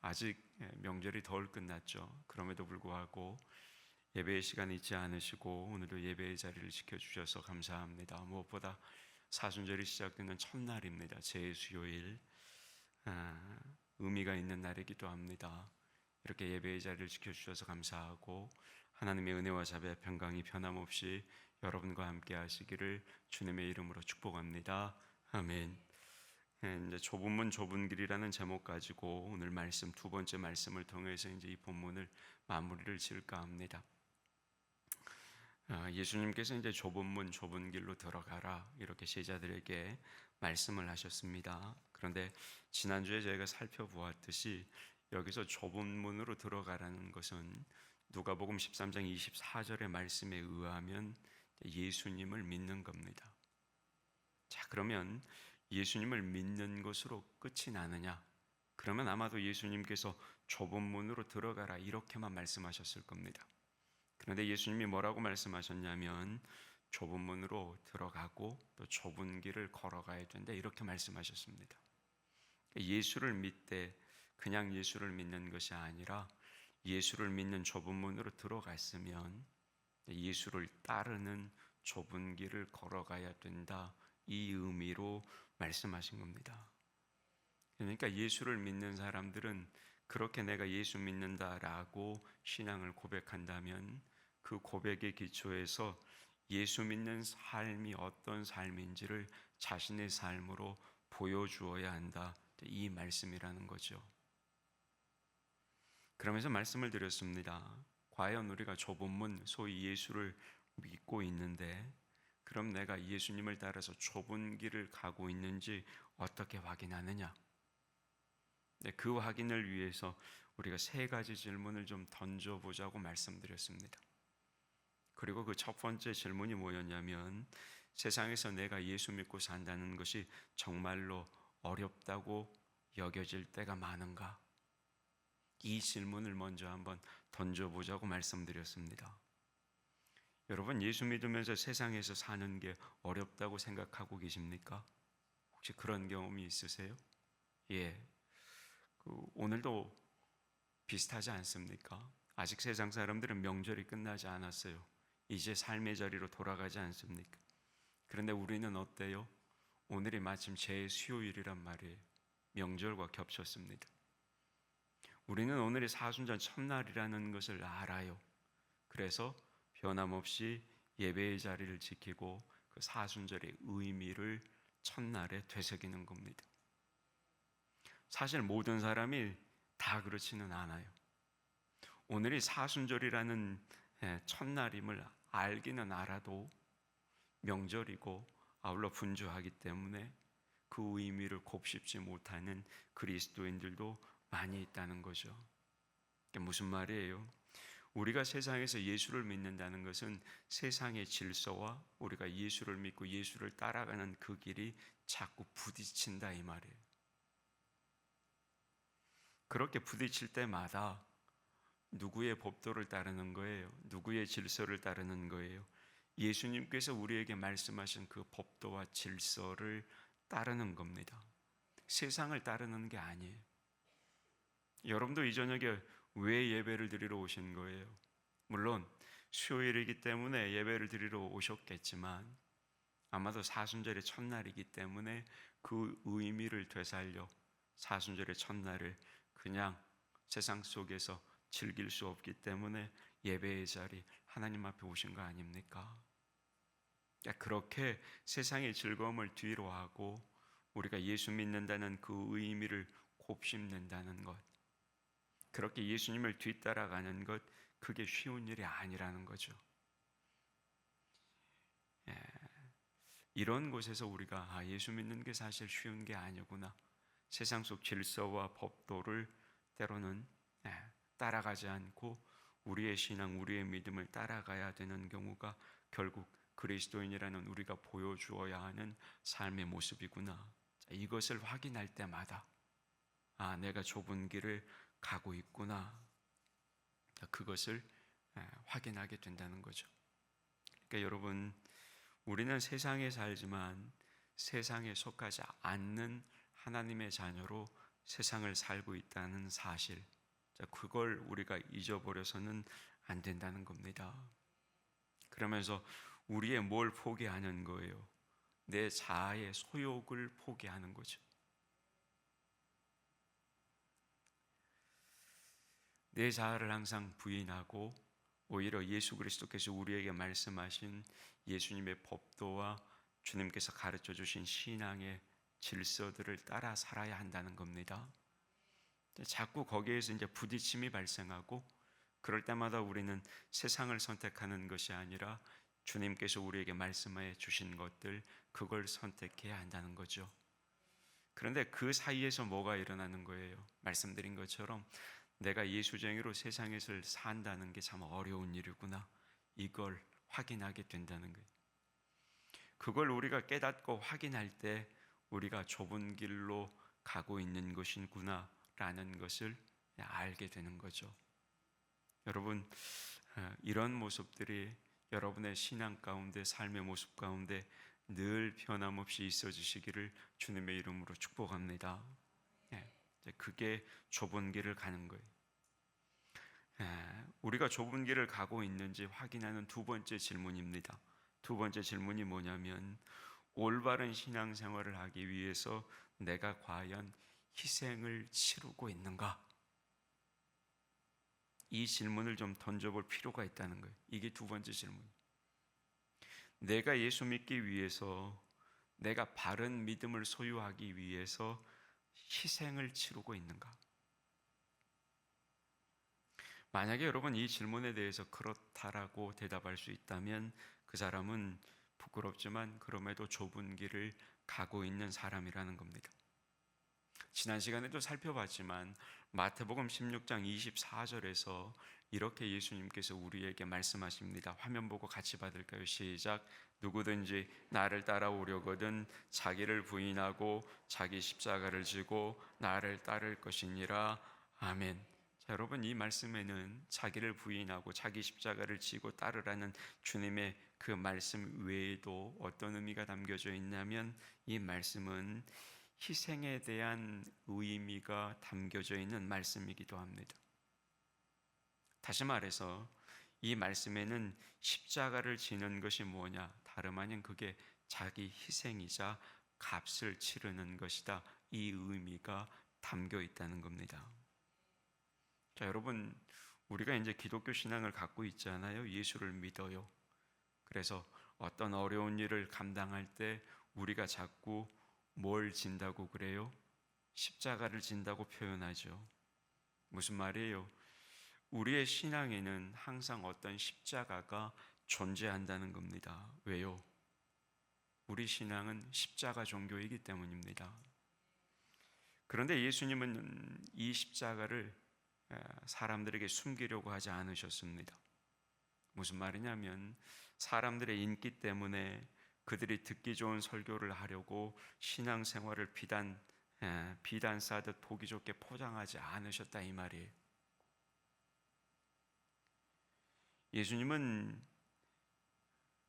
아직 명절이 덜 끝났죠. 그럼에도 불구하고 예배의 시간이 있지 않으시고 오늘도 예배의 자리를 지켜주셔서 감사합니다. 무엇보다 사순절이 시작되는 첫날입니다. 제 수요일, 의미가 있는 날이기도 합니다. 이렇게 예배의 자리를 지켜주셔서 감사하고 하나님의 은혜와 자비와 평강이 변함없이 여러분과 함께 하시기를 주님의 이름으로 축복합니다. 아멘. 이제 좁은 문 좁은 길이라는 제목 가지고 오늘 말씀 두 번째 말씀을 통해서 이제 이 본문을 마무리를 지을까 합니다. 예수님께서 이제 좁은 문 좁은 길로 들어가라 이렇게 제자들에게 말씀을 하셨습니다. 그런데 지난주에 저희가 살펴보았듯이 여기서 좁은 문으로 들어가라는 것은 누가복음 13장 24절의 말씀에 의하면 예수님을 믿는 겁니다. 자, 그러면 예수님을 믿는 것으로 끝이 나느냐? 그러면 아마도 예수님께서 좁은 문으로 들어가라 이렇게만 말씀하셨을 겁니다. 그런데 예수님이 뭐라고 말씀하셨냐면 좁은 문으로 들어가고 또 좁은 길을 걸어가야 된다 이렇게 말씀하셨습니다. 예수를 믿되 그냥 예수를 믿는 것이 아니라 예수를 믿는 좁은 문으로 들어갔으면 예수를 따르는 좁은 길을 걸어가야 된다 이 의미로 말씀하신 겁니다. 그러니까 예수를 믿는 사람들은 그렇게 내가 예수 믿는다라고 신앙을 고백한다면 그 고백의 기초에서 예수 믿는 삶이 어떤 삶인지를 자신의 삶으로 보여주어야 한다 이 말씀이라는 거죠. 그러면서 말씀을 드렸습니다. 과연 우리가 좁은 문 소위 예수를 믿고 있는데 그럼 내가 예수님을 따라서 좁은 길을 가고 있는지 어떻게 확인하느냐? 그 확인을 위해서 우리가 세 가지 질문을 좀 던져보자고 말씀드렸습니다. 그리고 그 첫 번째 질문이 뭐였냐면 세상에서 내가 예수 믿고 산다는 것이 정말로 어렵다고 여겨질 때가 많은가? 이 질문을 먼저 한번 던져보자고 말씀드렸습니다. 여러분, 예수 믿으면서 세상에서 사는 게 어렵다고 생각하고 계십니까? 혹시 그런 경험이 있으세요? 예. 오늘도 비슷하지 않습니까? 아직 세상 사람들은 명절이 끝나지 않았어요. 이제 삶의 자리로 돌아가지 않습니까? 그런데 우리는 어때요? 오늘이 마침 제 수요일이란 말이에요. 명절과 겹쳤습니다. 우리는 오늘이 사순절 첫날이라는 것을 알아요. 그래서 변함없이 예배의 자리를 지키고 그 사순절의 의미를 첫날에 되새기는 겁니다. 사실 모든 사람이 다 그렇지는 않아요. 오늘이 사순절이라는 첫날임을 알기는 알아도 명절이고 아울러 분주하기 때문에 그 의미를 곱씹지 못하는 그리스도인들도 많이 있다는 거죠. 이게 무슨 말이에요? 우리가 세상에서 예수를 믿는다는 것은 세상의 질서와 우리가 예수를 믿고 예수를 따라가는 그 길이 자꾸 부딪힌다 이 말이에요. 그렇게 부딪힐 때마다 누구의 법도를 따르는 거예요? 누구의 질서를 따르는 거예요? 예수님께서 우리에게 말씀하신 그 법도와 질서를 따르는 겁니다. 세상을 따르는 게 아니에요. 여러분도 이 저녁에 왜 예배를 드리러 오신 거예요? 물론 수요일이기 때문에 예배를 드리러 오셨겠지만 아마도 사순절의 첫날이기 때문에 그 의미를 되살려 사순절의 첫날을 그냥 세상 속에서 즐길 수 없기 때문에 예배의 자리 하나님 앞에 오신 거 아닙니까? 그렇게 세상의 즐거움을 뒤로 하고 우리가 예수 믿는다는 그 의미를 곱씹는다는 것, 그렇게 예수님을 뒤따라가는 것, 그게 쉬운 일이 아니라는 거죠. 이런 곳에서 우리가 예수 믿는 게 사실 쉬운 게 아니구나, 세상 속 질서와 법도를 때로는 따라가지 않고 우리의 신앙, 우리의 믿음을 따라가야 되는 경우가 결국 그리스도인이라는 우리가 보여주어야 하는 삶의 모습이구나. 이것을 확인할 때마다 내가 좁은 길을 가고 있구나, 그것을 확인하게 된다는 거죠. 그러니까 여러분, 우리는 세상에 살지만 세상에 속하지 않는 하나님의 자녀로 세상을 살고 있다는 사실, 자, 그걸 우리가 잊어버려서는 안 된다는 겁니다. 그러면서 우리의 뭘 포기하는 거예요? 내 자아의 소욕을 포기하는 거죠. 내 자아를 항상 부인하고 오히려 예수 그리스도께서 우리에게 말씀하신 예수님의 법도와 주님께서 가르쳐 주신 신앙의 질서들을 따라 살아야 한다는 겁니다. 자꾸 거기에서 이제 부딪힘이 발생하고 그럴 때마다 우리는 세상을 선택하는 것이 아니라 주님께서 우리에게 말씀해 주신 것들, 그걸 선택해야 한다는 거죠. 그런데 그 사이에서 뭐가 일어나는 거예요? 말씀드린 것처럼 내가 예수쟁이로 세상에서 산다는 게 참 어려운 일이구나, 이걸 확인하게 된다는 거예요. 그걸 우리가 깨닫고 확인할 때 우리가 좁은 길로 가고 있는 것이구나 라는 것을 알게 되는 거죠. 여러분, 이런 모습들이 여러분의 신앙 가운데, 삶의 모습 가운데 늘 변함없이 있어 주시기를 주님의 이름으로 축복합니다. 그게 좁은 길을 가는 거예요. 우리가 좁은 길을 가고 있는지 확인하는 두 번째 질문입니다. 두 번째 질문이 뭐냐면, 올바른 신앙생활을 하기 위해서 내가 과연 희생을 치르고 있는가? 이 질문을 좀 던져볼 필요가 있다는 거예요. 이게 두 번째 질문. 내가 예수 믿기 위해서, 내가 바른 믿음을 소유하기 위해서 희생을 치르고 있는가? 만약에 여러분 이 질문에 대해서 그렇다라고 대답할 수 있다면 그 사람은 부끄럽지만 그럼에도 좁은 길을 가고 있는 사람이라는 겁니다. 지난 시간에도 살펴봤지만 마태복음 16장 24절에서 이렇게 예수님께서 우리에게 말씀하십니다. 화면 보고 같이 받을까요? 시작. 누구든지 나를 따라오려거든 자기를 부인하고 자기 십자가를 지고 나를 따를 것이니라. 아멘. 자, 여러분, 이 말씀에는 자기를 부인하고 자기 십자가를 지고 따르라는 주님의 그 말씀 외에도 어떤 의미가 담겨져 있냐면, 이 말씀은 희생에 대한 의미가 담겨져 있는 말씀이기도 합니다. 다시 말해서 이 말씀에는 십자가를 지는 것이 뭐냐, 다름 아닌 그게 자기 희생이자 값을 치르는 것이다, 이 의미가 담겨 있다는 겁니다. 자, 여러분, 우리가 이제 기독교 신앙을 갖고 있잖아요. 예수를 믿어요. 그래서 어떤 어려운 일을 감당할 때 우리가 자꾸 뭘 진다고 그래요? 십자가를 진다고 표현하죠. 무슨 말이에요? 우리의 신앙에는 항상 어떤 십자가가 존재한다는 겁니다. 왜요? 우리 신앙은 십자가 종교이기 때문입니다. 그런데 예수님은 이 십자가를 사람들에게 숨기려고 하지 않으셨습니다. 무슨 말이냐면, 사람들의 인기 때문에 그들이 듣기 좋은 설교를 하려고 신앙생활을 비단 싸듯 보기 좋게 포장하지 않으셨다, 이 말이에요. 예수님은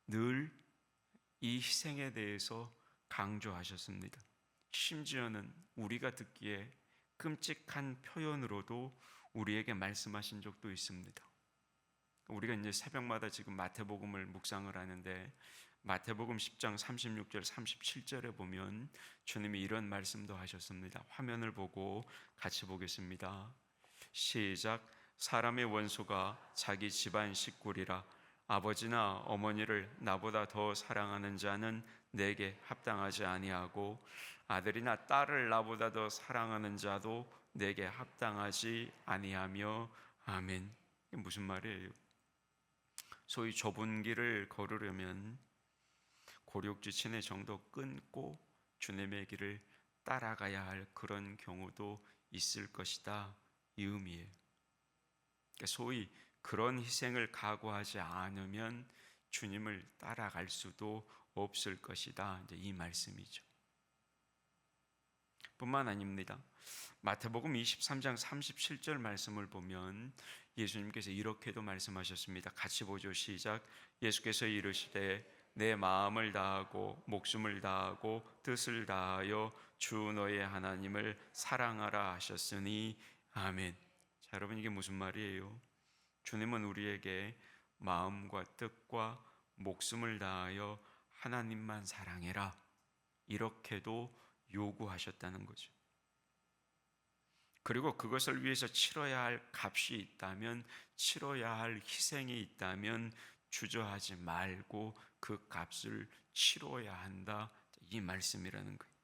늘 이 희생에 대해서 강조하셨습니다. 심지어는 우리가 듣기에 끔찍한 표현으로도 우리에게 말씀하신 적도 있습니다. 우리가 이제 새벽마다 지금 마태복음을 묵상을 하는데 마태복음 10장 36절 37절에 보면 주님이 이런 말씀도 하셨습니다. 화면을 보고 같이 보겠습니다. 시작. 사람의 원수가 자기 집안 식구리라. 아버지나 어머니를 나보다 더 사랑하는 자는 내게 합당하지 아니하고 아들이나 딸을 나보다 더 사랑하는 자도 내게 합당하지 아니하며. 아멘. 이게 무슨 말이에요? 소위 좁은 길을 걸으려면 고륙지친의 정도 끊고 주님의 길을 따라가야 할 그런 경우도 있을 것이다, 이 의미예요. 그러니까 소위 그런 희생을 각오하지 않으면 주님을 따라갈 수도 없을 것이다, 이제 이 말씀이죠. 뿐만 아닙니다. 마태복음 23장 37절 말씀을 보면 예수님께서 이렇게도 말씀하셨습니다. 같이 보죠. 시작. 예수께서 이르시되 내 마음을 다하고 목숨을 다하고 뜻을 다하여 주 너의 하나님을 사랑하라 하셨으니 아멘. 자, 여러분, 이게 무슨 말이에요? 주님은 우리에게 마음과 뜻과 목숨을 다하여 하나님만 사랑해라, 이렇게도 요구하셨다는 거죠. 그리고 그것을 위해서 치러야 할 값이 있다면, 치러야 할 희생이 있다면 주저하지 말고 그 값을 치러야 한다, 이 말씀이라는 거예요.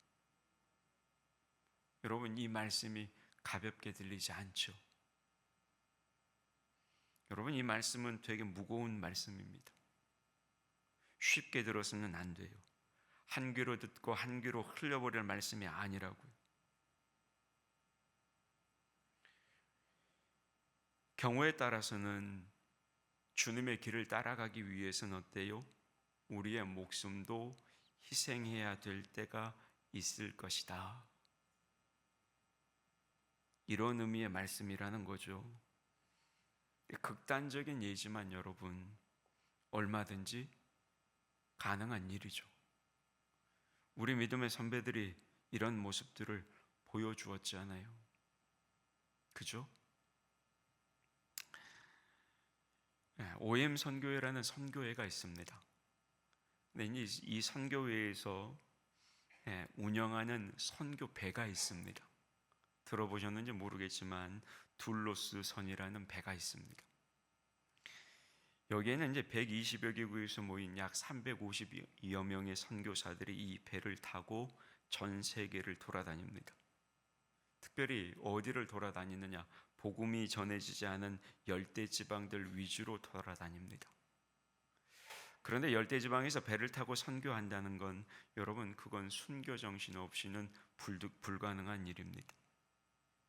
여러분, 이 말씀이 가볍게 들리지 않죠? 여러분, 이 말씀은 되게 무거운 말씀입니다. 쉽게 들어서는 안 돼요. 한 귀로 듣고 한 귀로 흘려버릴 말씀이 아니라고요. 경우에 따라서는 주님의 길을 따라가기 위해서는 어때요? 우리의 목숨도 희생해야 될 때가 있을 것이다, 이런 의미의 말씀이라는 거죠. 극단적인 예지만 여러분, 얼마든지 가능한 일이죠. 우리 믿음의 선배들이 이런 모습들을 보여주었잖아요. 그죠? OM 선교회라는 선교회가 있습니다. 근데 이 선교회에서 운영하는 선교배가 있습니다. 들어보셨는지 모르겠지만 둘로스 선이라는 배가 있습니다. 여기에는 이제 120여 개국에서 모인 약 350여 명의 선교사들이 이 배를 타고 전 세계를 돌아다닙니다. 특별히 어디를 돌아다니느냐? 복음이 전해지지 않은 열대 지방들 위주로 돌아다닙니다. 그런데 열대 지방에서 배를 타고 선교한다는 건 여러분, 그건 순교 정신 없이는 불가능한 일입니다.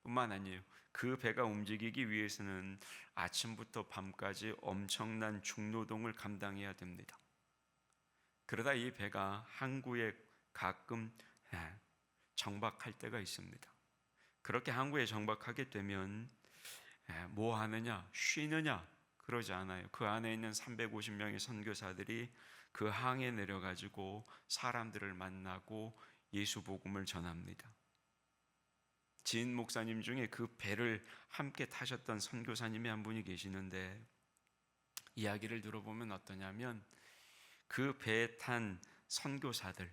뿐만 아니에요. 그 배가 움직이기 위해서는 아침부터 밤까지 엄청난 중노동을 감당해야 됩니다. 그러다 이 배가 항구에 가끔 정박할 때가 있습니다. 그렇게 항구에 정박하게 되면 뭐 하느냐? 쉬느냐? 그러지 않아요. 그 안에 있는 350명의 선교사들이 그 항에 내려가지고 사람들을 만나고 예수 복음을 전합니다. 진 목사님 중에 그 배를 함께 타셨던 선교사님이 한 분이 계시는데, 이야기를 들어보면 어떠냐면, 그 배에 탄 선교사들,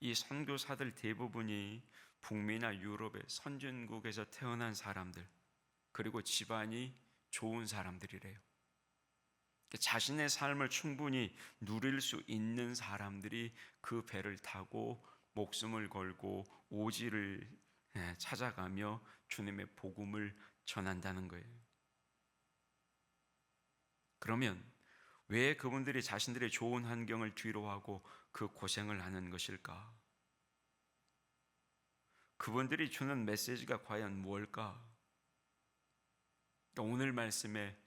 이 선교사들 대부분이 북미나 유럽의 선진국에서 태어난 사람들, 그리고 집안이 좋은 사람들이래요. 자신의 삶을 충분히 누릴 수 있는 사람들이 그 배를 타고 목숨을 걸고 오지를 찾아가며 주님의 복음을 전한다는 거예요. 그러면 왜 그분들이 자신들의 좋은 환경을 뒤로하고 그 고생을 하는 것일까? 그분들이 주는 메시지가 과연 무엇일까? 오늘 말씀의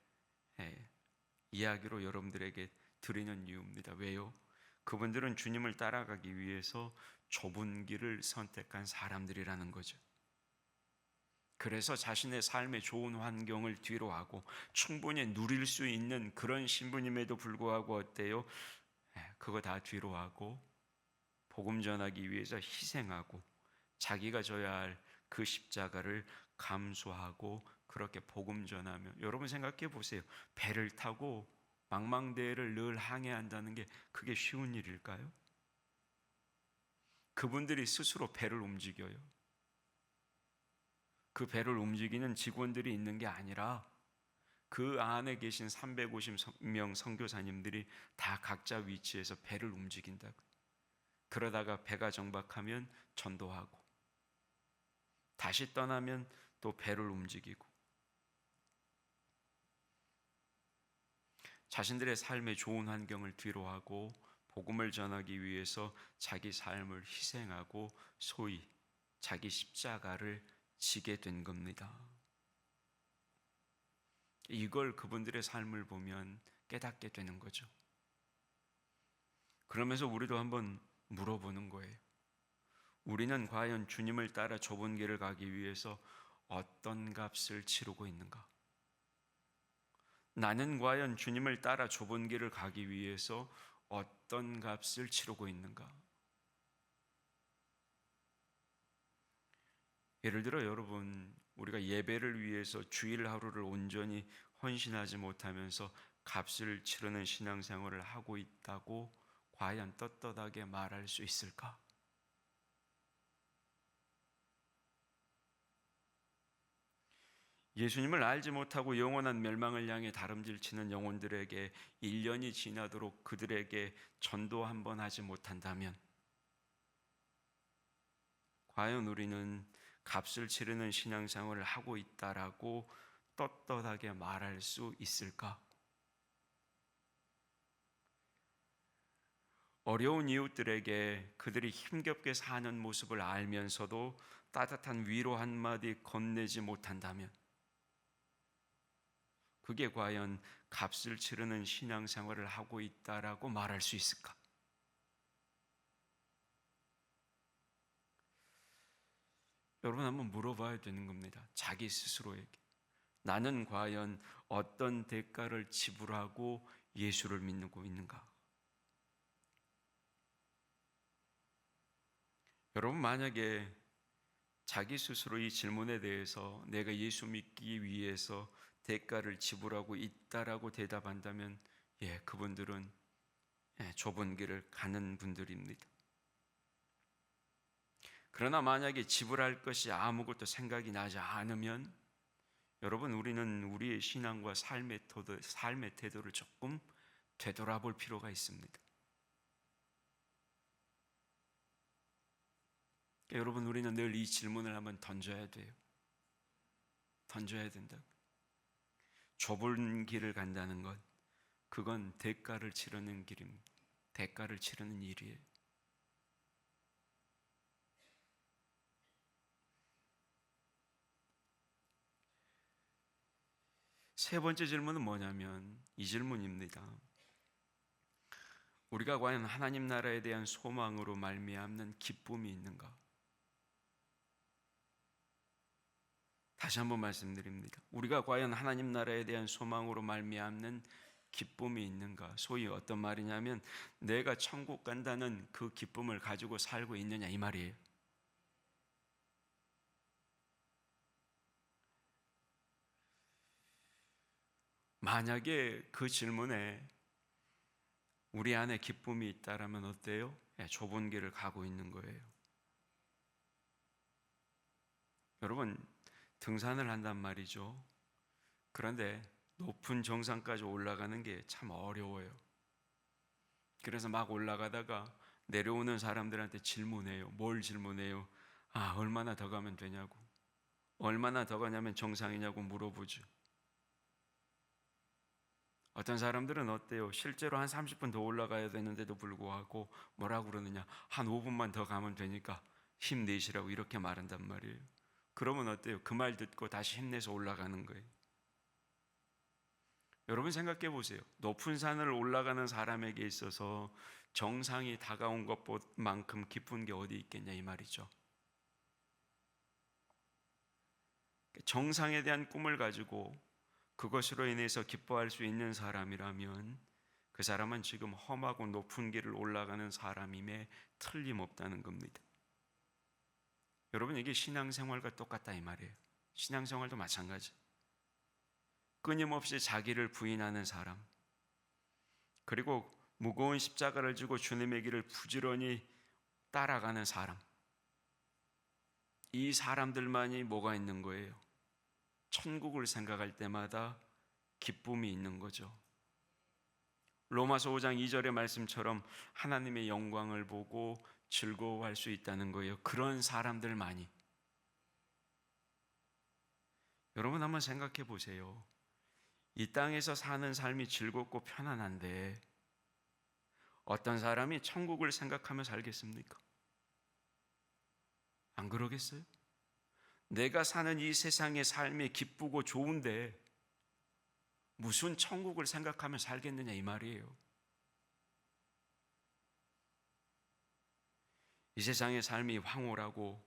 이야기로 여러분들에게 드리는 이유입니다. 왜요? 그분들은 주님을 따라가기 위해서 좁은 길을 선택한 사람들이라는 거죠. 그래서 자신의 삶의 좋은 환경을 뒤로하고 충분히 누릴 수 있는 그런 신분임에도 불구하고 어때요? 그거 다 뒤로하고 복음 전하기 위해서 희생하고 자기가 져야 할 그 십자가를 감수하고 그렇게 복음 전하며, 여러분 생각해 보세요. 배를 타고 망망대해를 늘 항해한다는 게 그게 쉬운 일일까요? 그분들이 스스로 배를 움직여요. 그 배를 움직이는 직원들이 있는 게 아니라 그 안에 계신 350명 선교사님들이 다 각자 위치에서 배를 움직인다고. 그러다가 배가 정박하면 전도하고 다시 떠나면 또 배를 움직이고, 자신들의 삶의 좋은 환경을 뒤로하고 복음을 전하기 위해서 자기 삶을 희생하고 소위 자기 십자가를 지게 된 겁니다. 이걸 그분들의 삶을 보면 깨닫게 되는 거죠. 그러면서 우리도 한번 물어보는 거예요. 우리는 과연 주님을 따라 좁은 길을 가기 위해서 어떤 값을 치르고 있는가? 나는 과연 주님을 따라 좁은 길을 가기 위해서 어떤 값을 치르고 있는가? 예를 들어 여러분, 우리가 예배를 위해서 주일 하루를 온전히 헌신하지 못하면서 값을 치르는 신앙생활을 하고 있다고 과연 떳떳하게 말할 수 있을까? 예수님을 알지 못하고 영원한 멸망을 향해 다름질치는 영혼들에게 1년이 지나도록 그들에게 전도 한번 하지 못한다면 과연 우리는 값을 치르는 신앙생활을 하고 있다라고 떳떳하게 말할 수 있을까? 어려운 이웃들에게 그들이 힘겹게 사는 모습을 알면서도 따뜻한 위로 한마디 건네지 못한다면 그게 과연 값을 치르는 신앙생활을 하고 있다라고 말할 수 있을까? 여러분 한번 물어봐야 되는 겁니다. 자기 스스로에게. 나는 과연 어떤 대가를 지불하고 예수를 믿고 있는가? 여러분 만약에 자기 스스로 이 질문에 대해서 내가 예수 믿기 위해서 대가를 지불하고 있다라고 대답한다면 그분들은 좁은 길을 가는 분들입니다. 그러나 만약에 지불할 것이 아무것도 생각이 나지 않으면 여러분 우리는 우리의 신앙과 삶의 태도를 조금 되돌아볼 필요가 있습니다. 여러분 우리는 늘 이 질문을 한번 던져야 돼요. 던져야 된다. 좁은 길을 간다는 것, 그건 대가를 치르는 길입니다. 대가를 치르는 일이에요. 세 번째 질문은 뭐냐면 이 질문입니다. 우리가 과연 하나님 나라에 대한 소망으로 말미암는 기쁨이 있는가? 다시 한번 말씀드립니다. 우리가 과연 하나님 나라에 대한 소망으로 말미암는 기쁨이 있는가? 소위 어떤 말이냐면 내가 천국 간다는 그 기쁨을 가지고 살고 있느냐 이 말이에요. 만약에 그 질문에 우리 안에 기쁨이 있다라면 어때요? 좁은 길을 가고 있는 거예요. 여러분 등산을 한단 말이죠. 그런데 높은 정상까지 올라가는 게 참 어려워요. 그래서 막 올라가다가 내려오는 사람들한테 질문해요. 뭘 질문해요? 얼마나 더 가면 되냐고. 얼마나 더 가냐면 정상이냐고 물어보죠. 어떤 사람들은 어때요? 실제로 한 30분 더 올라가야 되는데도 불구하고 뭐라고 그러느냐? 한 5분만 더 가면 되니까 힘내시라고 이렇게 말한단 말이에요. 그러면 어때요? 그 말 듣고 다시 힘내서 올라가는 거예요. 여러분 생각해 보세요. 높은 산을 올라가는 사람에게 있어서 정상이 다가온 것만큼 기쁜 게 어디 있겠냐 이 말이죠. 정상에 대한 꿈을 가지고 그것으로 인해서 기뻐할 수 있는 사람이라면 그 사람은 지금 험하고 높은 길을 올라가는 사람임에 틀림없다는 겁니다. 여러분 이게 신앙생활과 똑같다 이 말이에요. 신앙생활도 마찬가지. 끊임없이 자기를 부인하는 사람, 그리고 무거운 십자가를 지고 주님의 길을 부지런히 따라가는 사람, 이 사람들만이 뭐가 있는 거예요? 천국을 생각할 때마다 기쁨이 있는 거죠. 로마서 5장 2절의 말씀처럼 하나님의 영광을 보고 즐거워할 수 있다는 거예요. 그런 사람들만이. 여러분 한번 생각해 보세요. 이 땅에서 사는 삶이 즐겁고 편안한데 어떤 사람이 천국을 생각하며 살겠습니까? 안 그러겠어요? 내가 사는 이 세상의 삶이 기쁘고 좋은데 무슨 천국을 생각하며 살겠느냐 이 말이에요. 이 세상의 삶이 황홀하고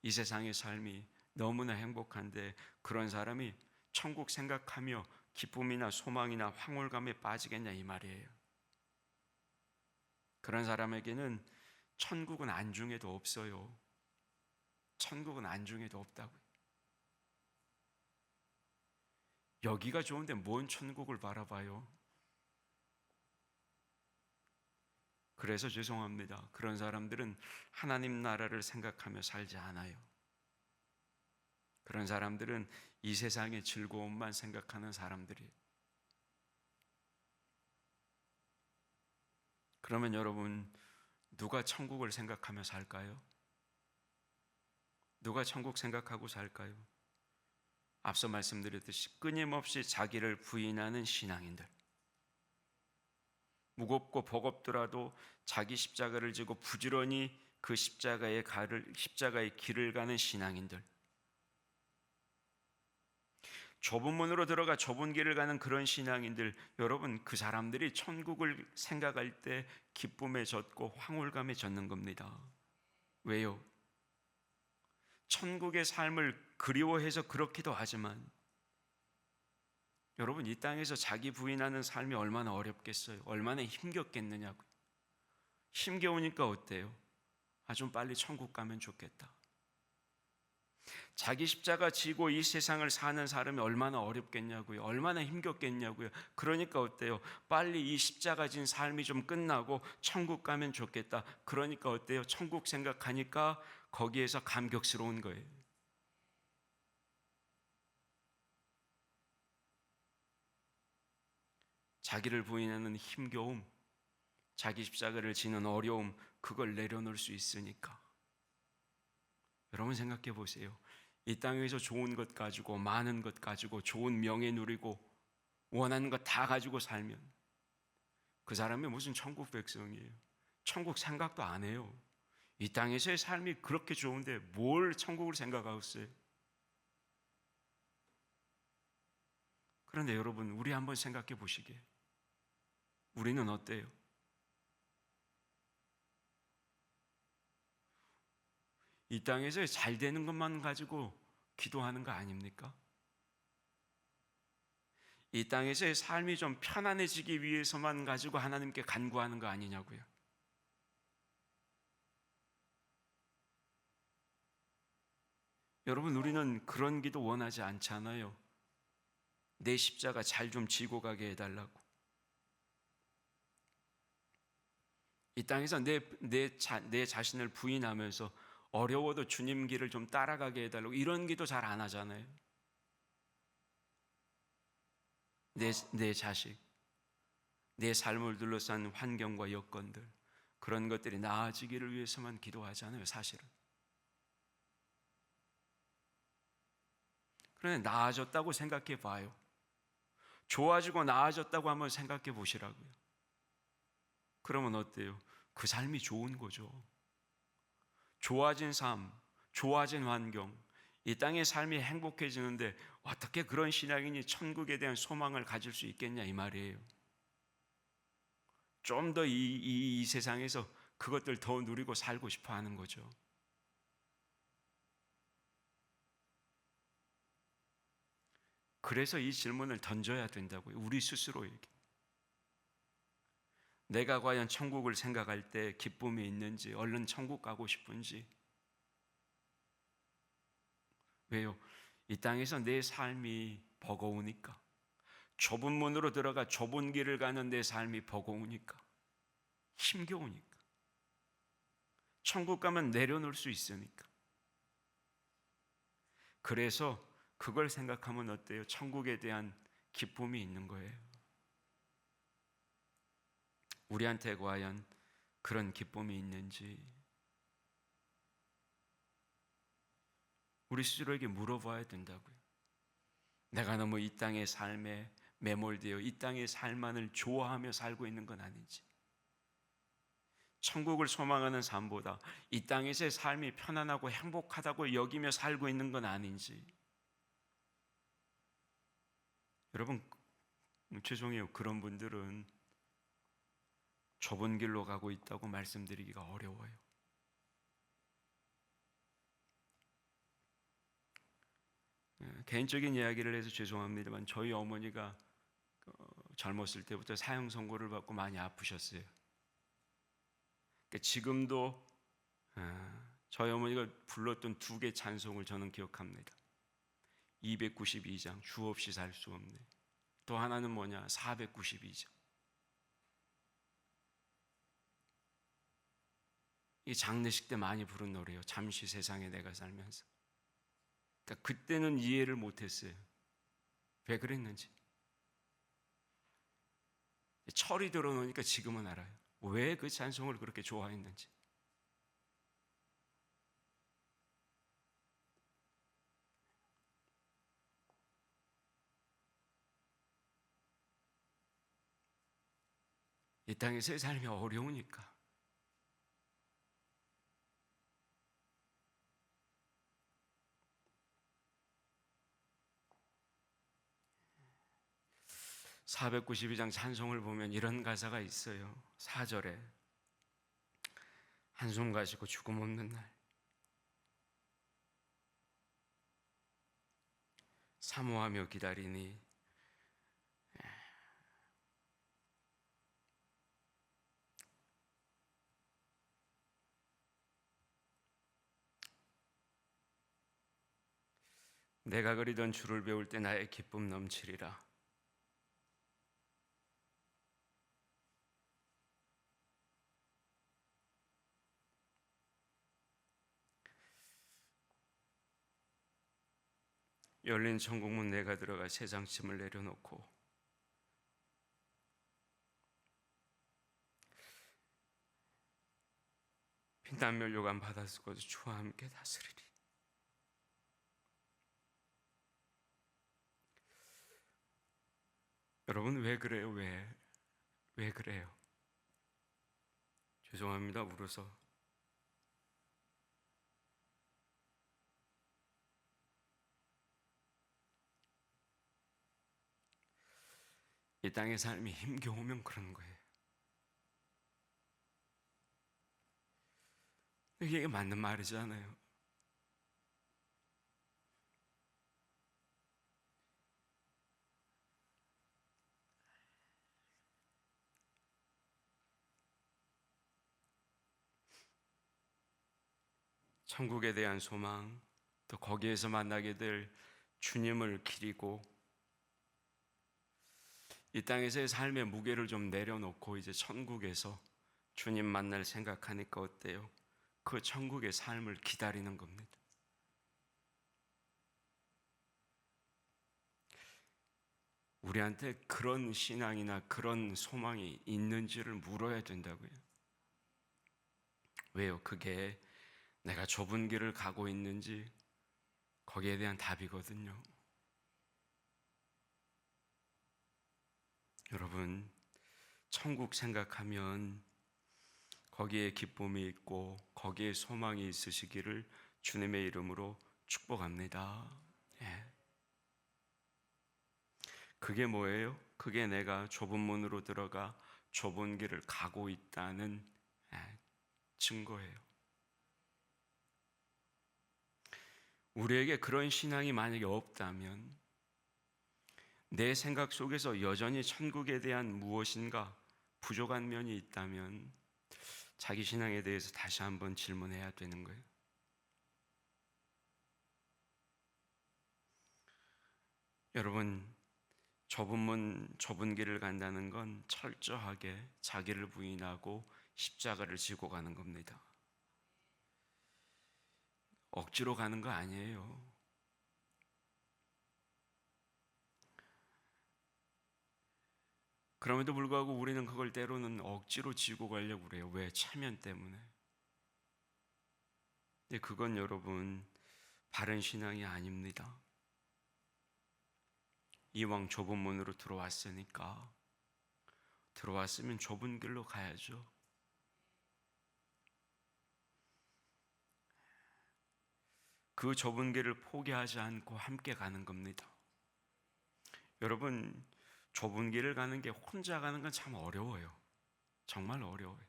이 세상의 삶이 너무나 행복한데 그런 사람이 천국 생각하며 기쁨이나 소망이나 황홀감에 빠지겠냐 이 말이에요. 그런 사람에게는 천국은 안중에도 없어요. 천국은 안중에도 없다고요. 여기가 좋은데 뭔 천국을 바라봐요? 그래서 죄송합니다. 그런 사람들은 하나님 나라를 생각하며 살지 않아요. 그런 사람들은 이 세상의 즐거움만 생각하는 사람들이에요. 그러면 여러분, 누가 천국을 생각하며 살까요? 누가 천국 생각하고 살까요? 앞서 말씀드렸듯이 끊임없이 자기를 부인하는 신앙인들, 무겁고 버겁더라도 자기 십자가를 지고 부지런히 그 십자가의 길을 가는 신앙인들, 좁은 문으로 들어가 좁은 길을 가는 그런 신앙인들, 여러분, 그 사람들이 천국을 생각할 때 기쁨에 젖고 황홀감에 젖는 겁니다. 왜요? 천국의 삶을 그리워해서 그렇기도 하지만 여러분, 이 땅에서 자기 부인하는 삶이 얼마나 어렵겠어요? 얼마나 힘겹겠느냐고요. 힘겨우니까 어때요? 좀 빨리 천국 가면 좋겠다. 자기 십자가 지고 이 세상을 사는 사람이 얼마나 어렵겠냐고요. 얼마나 힘겹겠냐고요. 그러니까 어때요? 빨리 이 십자가 진 삶이 좀 끝나고 천국 가면 좋겠다. 그러니까 어때요? 천국 생각하니까 거기에서 감격스러운 거예요. 자기를 부인하는 힘겨움, 자기 십자가를 지는 어려움, 그걸 내려놓을 수 있으니까. 여러분 생각해 보세요. 이 땅에서 좋은 것 가지고, 많은 것 가지고, 좋은 명예 누리고, 원하는 것 다 가지고 살면 그 사람이 무슨 천국 백성이에요? 천국 생각도 안 해요. 이 땅에서의 삶이 그렇게 좋은데 뭘 천국을 생각하겠어요? 그런데 여러분, 우리 한번 생각해 보시게. 우리는 어때요? 이 땅에서 잘 되는 것만 가지고 기도하는 거 아닙니까? 이 땅에서의 삶이 좀 편안해지기 위해서만 가지고 하나님께 간구하는 거 아니냐고요. 여러분, 우리는 그런 기도 원하지 않잖아요. 내 십자가 잘 좀 지고 가게 해달라고. 이 땅에서 내 자신을 부인하면서 어려워도 주님 길을 좀 따라가게 해달라고, 이런 기도 잘 안 하잖아요. 내 자식, 내 삶을 둘러싼 환경과 여건들, 그런 것들이 나아지기를 위해서만 기도하잖아요, 사실은. 그런데 나아졌다고 생각해 봐요. 좋아지고 나아졌다고 한번 생각해 보시라고요. 그러면 어때요? 그 삶이 좋은 거죠. 좋아진 삶, 좋아진 환경, 이 땅의 삶이 행복해지는데 어떻게 그런 신앙인이 천국에 대한 소망을 가질 수 있겠냐, 이 말이에요. 좀 더 이 세상에서 그것들 더 누리고 살고 싶어 하는 거죠. 그래서 이 질문을 던져야 된다고요. 우리 스스로에게. 내가 과연 천국을 생각할 때 기쁨이 있는지, 얼른 천국 가고 싶은지. 왜요? 이 땅에서 내 삶이 버거우니까. 좁은 문으로 들어가 좁은 길을 가는 내 삶이 버거우니까. 힘겨우니까. 천국 가면 내려놓을 수 있으니까. 그래서 그걸 생각하면 어때요? 천국에 대한 기쁨이 있는 거예요. 우리한테 과연 그런 기쁨이 있는지 우리 스스로에게 물어봐야 된다고요. 내가 너무 이 땅의 삶에 매몰되어 이 땅의 삶만을 좋아하며 살고 있는 건 아닌지, 천국을 소망하는 삶보다 이 땅에서의 삶이 편안하고 행복하다고 여기며 살고 있는 건 아닌지. 여러분, 죄송해요. 그런 분들은 좁은 길로 가고 있다고 말씀드리기가 어려워요. 개인적인 이야기를 해서 죄송합니다만 저희 어머니가 젊었을 때부터 사형 선고를 받고 많이 아프셨어요. 지금도 저희 어머니가 불렀던 두 개 찬송을 저는 기억합니다. 292장 주 없이 살 수 없네. 또 하나는 뭐냐? 492장. 이 장례식 때 많이 부른 노래예요. 잠시 세상에 내가 살면서. 그러니까 그때는 이해를 못했어요. 왜 그랬는지. 철이 들어놓으니까 지금은 알아요. 왜 그 찬송을 그렇게 좋아했는지. 이 땅에서의 삶이 어려우니까. (492장) 찬송을 보면 이런 가사가 있어요. 4절에 한숨 가시고 죽음 없는 날, 사모하며 기다리니 내가 그리던 주를 배울 때 나의 기쁨 넘치리라. 열린 천국문 내가 들어가 세상 짐을 내려놓고 피난 멸류관 받아 쓰고 주와 함께 다스리리. 여러분 왜 그래요? 왜 그래요? 죄송합니다. 울어서. 이 땅의 삶이 힘겨우면 그런 거예요. 이게 맞는 말이잖아요. 천국에 대한 소망, 또 거기에서 만나게 될 주님을 기리고 이 땅에서의 삶의 무게를 좀 내려놓고 이제 천국에서 주님 만날 생각하니까 어때요? 그 천국의 삶을 기다리는 겁니다. 우리한테 그런 신앙이나 그런 소망이 있는지를 물어야 된다고요. 왜요? 그게 내가 좁은 길을 가고 있는지 거기에 대한 답이거든요. 여러분, 천국 생각하면 거기에 기쁨이 있고 거기에 소망이 있으시기를 주님의 이름으로 축복합니다. 예. 그게 뭐예요? 그게 내가 좁은 문으로 들어가 좁은 길을 가고 있다는 증거예요. 우리에게 그런 신앙이 만약에 없다면 내 생각 속에서 여전히 천국에 대한 무엇인가 부족한 면이 있다면 자기 신앙에 대해서 다시 한번 질문해야 되는 거예요. 여러분, 좁은 문, 좁은 길을 간다는 건 철저하게 자기를 부인하고 십자가를 지고 가는 겁니다. 억지로 가는 거 아니에요. 그럼에도 불구하고 우리는 그걸 때로는 억지로 지고 가려고 그래요. 왜? 체면 때문에. 근데 그건 여러분 바른 신앙이 아닙니다. 이왕 좁은 문으로 들어왔으니까 들어왔으면 좁은 길로 가야죠. 그 좁은 길을 포기하지 않고 함께 가는 겁니다. 여러분, 좁은 길을 가는 게 혼자 가는 건 참 어려워요. 정말 어려워요.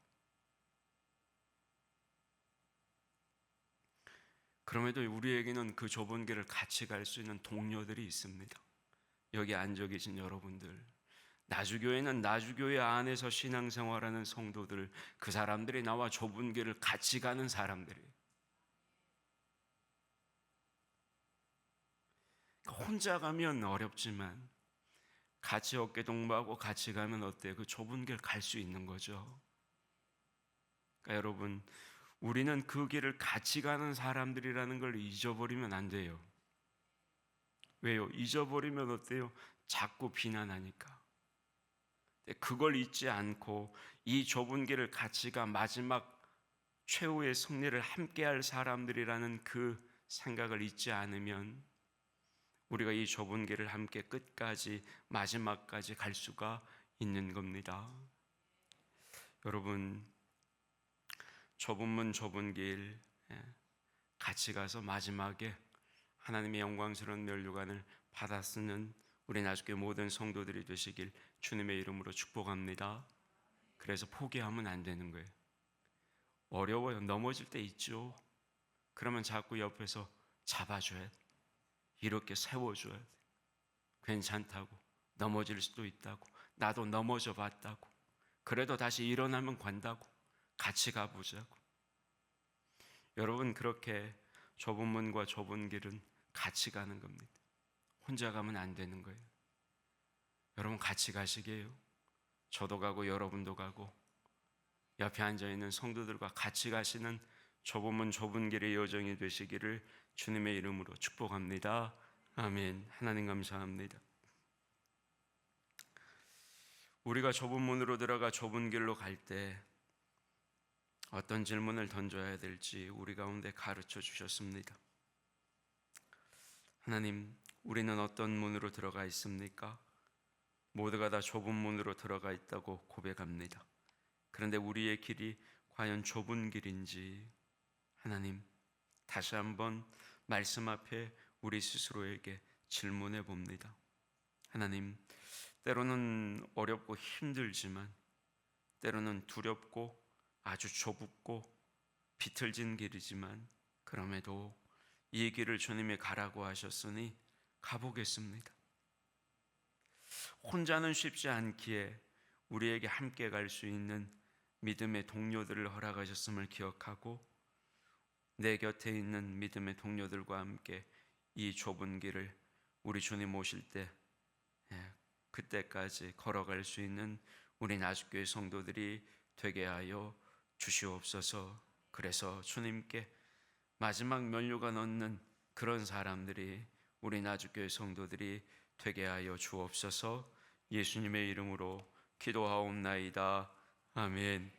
그럼에도 우리에게는 그 좁은 길을 같이 갈 수 있는 동료들이 있습니다. 여기 앉아 계신 여러분들, 나주교회는 나주교회 안에서 신앙생활하는 성도들, 그 사람들이 나와 좁은 길을 같이 가는 사람들이에요. 혼자 가면 어렵지만 같이 어깨 동무하고 같이 가면 어때요? 그 좁은 길 갈 수 있는 거죠. 그러니까 여러분, 우리는 그 길을 같이 가는 사람들이라는 걸 잊어버리면 안 돼요. 왜요? 잊어버리면 어때요? 자꾸 비난하니까. 그걸 잊지 않고 이 좁은 길을 같이 가 마지막 최후의 승리를 함께할 사람들이라는 그 생각을 잊지 않으면 우리가 이 좁은 길을 함께 끝까지 마지막까지 갈 수가 있는 겁니다. 여러분, 좁은 문 좁은 길 같이 가서 마지막에 하나님의 영광스러운 면류관을 받아 쓰는 우리 나주교회 모든 성도들이 되시길 주님의 이름으로 축복합니다. 그래서 포기하면 안 되는 거예요. 어려워요. 넘어질 때 있죠. 그러면 자꾸 옆에서 잡아줘야 돼. 이렇게 세워줘야 돼. 괜찮다고. 넘어질 수도 있다고. 나도 넘어져 봤다고. 그래도 다시 일어나면 간다고. 같이 가보자고. 여러분, 그렇게 좁은 문과 좁은 길은 같이 가는 겁니다. 혼자 가면 안 되는 거예요. 여러분, 같이 가시게요. 저도 가고 여러분도 가고 옆에 앉아있는 성도들과 같이 가시는 좁은 문 좁은 길의 여정이 되시기를 주님의 이름으로 축복합니다. 아멘. 하나님 감사합니다. 우리가 좁은 문으로 들어가 좁은 길로 갈 때 어떤 질문을 던져야 될지 우리 가운데 가르쳐 주셨습니다. 하나님, 우리는 어떤 문으로 들어가 있습니까? 모두가 다 좁은 문으로 들어가 있다고 고백합니다. 그런데 우리의 길이 과연 좁은 길인지 하나님, 다시 한번 말씀 앞에 우리 스스로에게 질문해 봅니다. 하나님, 때로는 어렵고 힘들지만 때로는 두렵고 아주 좁고 비틀진 길이지만 그럼에도 이 길을 주님이 가라고 하셨으니 가보겠습니다. 혼자는 쉽지 않기에 우리에게 함께 갈 수 있는 믿음의 동료들을 허락하셨음을 기억하고 내 곁에 있는 믿음의 동료들과 함께 이 좁은 길을 우리 주님 오실 때 그때까지 걸어갈 수 있는 우리 나주교회 성도들이 되게 하여 주시옵소서. 그래서 주님께 마지막 면류관 얻는 그런 사람들이 우리 나주교회 성도들이 되게 하여 주옵소서. 예수님의 이름으로 기도하옵나이다. 아멘.